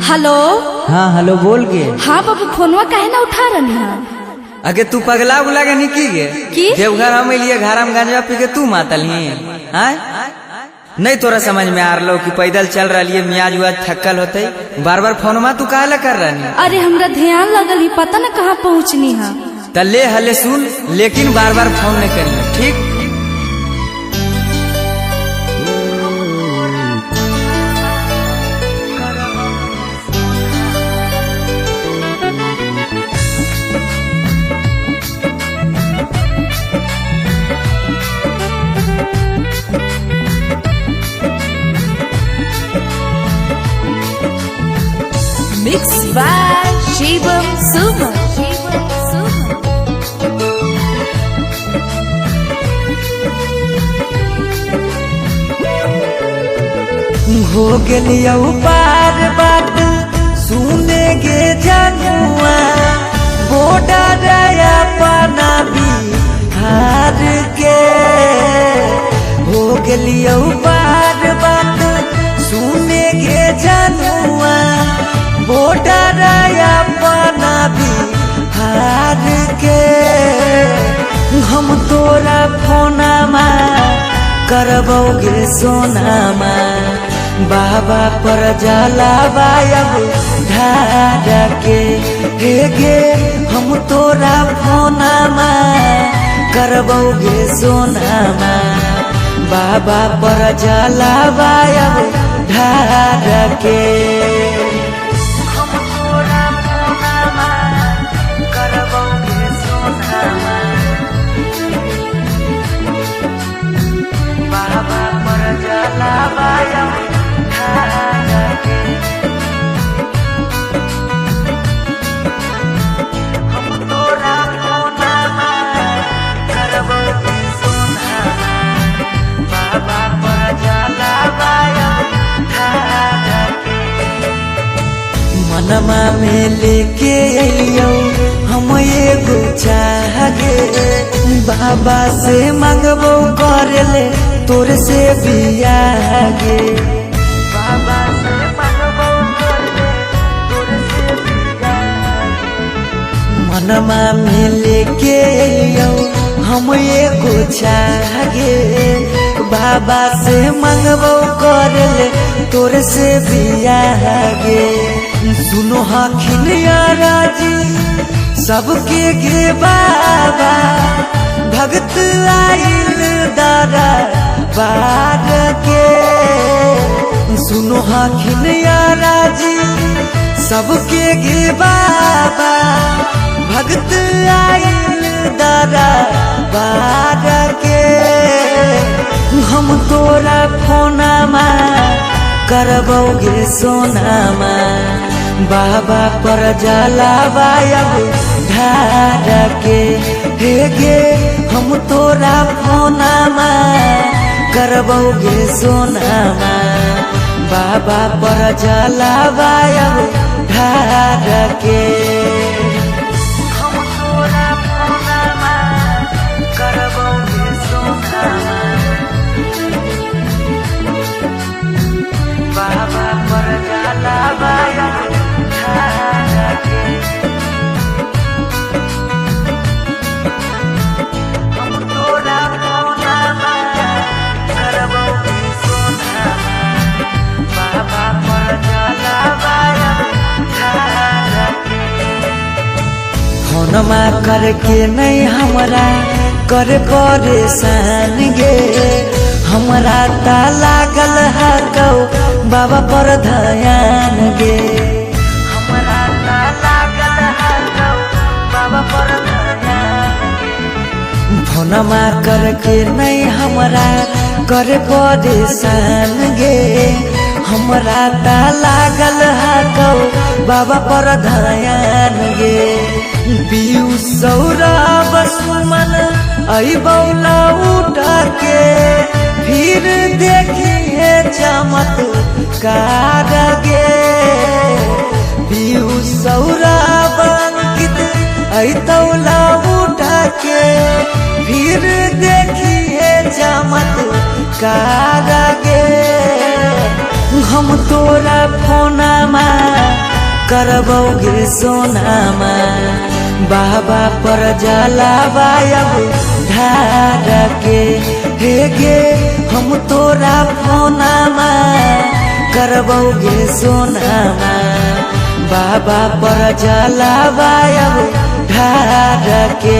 Hello. हाँ hello बोल गे। हाँ बाबू फोनवा काहे ना उठा रही है? अगे तू पगला उगला के निकी गे की? देवघर हम लिए घर में गांजा पी के तू मातली हाँ नहीं तोरा समझ में आ रहा कि पैदल चल रही है मियाज उज थकल होते बार बार फोनमा तू काहे ला कर रही? अरे हमरा ध्यान लगल ही पता न कहाँ पहुँचनी है। तले हले सुन लेकिन बार बार फोन नहीं करिए ठीक। Mixed by Shivam Suman. हो गलिया पार बात सुने गे जनुआ बोडा दया पाना बिहार के हो गलिया पार बात सुने गे जनुआ बोडा दया पाना बिहार के हम तोरा फोनमा करबोगे सोनामा बाबा पर जलावायब ढारा के हे गे हम तोरा फोनमा करबोगे सोनामा बाबा पर जलावायब ढारा के हम तोरा फोनमा करबोगे सोनामा बाबा पर जलावायब मनमा में लेके अइयो हम एगो चाहगे बाबा से मांगबो करेले तोर से बियागे बाबा से मांगबो करेले तोर से बियागे मनमा में लेके अइयो हम एगो चाहगे बाबा से मांगबो करेले तोर से बियागे सुनो हखिन राजी सबके गे बाबा भगत आइल दारा बार के सुनो हखिन राजी सबके गे बाबा भगत आइल दारा बार के हम तोरा फोनमा करबोगे सोनामा बाबा पर जलावायब ढारा के हे गे हम तोरा फोनमा करबोगे सोनामा बाबा पर जलावायब ढारा के हम तोरा फोनमा करबोगे सोनामा बाबा पर जलावायब फोनमा करके नहीं हमरा कर परेशान गे हमरा ता लागल है कौ बाबा पर ध्यान गे हमरा ता लागल है कौ बाबा पर ध्यान गे फोनमा करके नहीं हमरा कर परेशान गे हमरा ता लागल है कौ बाबा पर ध्यान गे पीयू सौरभ सुमन अबौला उठा के फिर देखिए चमत्कार गे पीयू सौरभ अंकित अतौला उठा के फिर देखिए चमत्कार गे हम तोरा फोनमा करबोगे सोनामा बाबा पर जलावायब ढार के हे गे हम तोरा फोनामा करबोगे सोनामा बाबा पर जलावायब ढार के।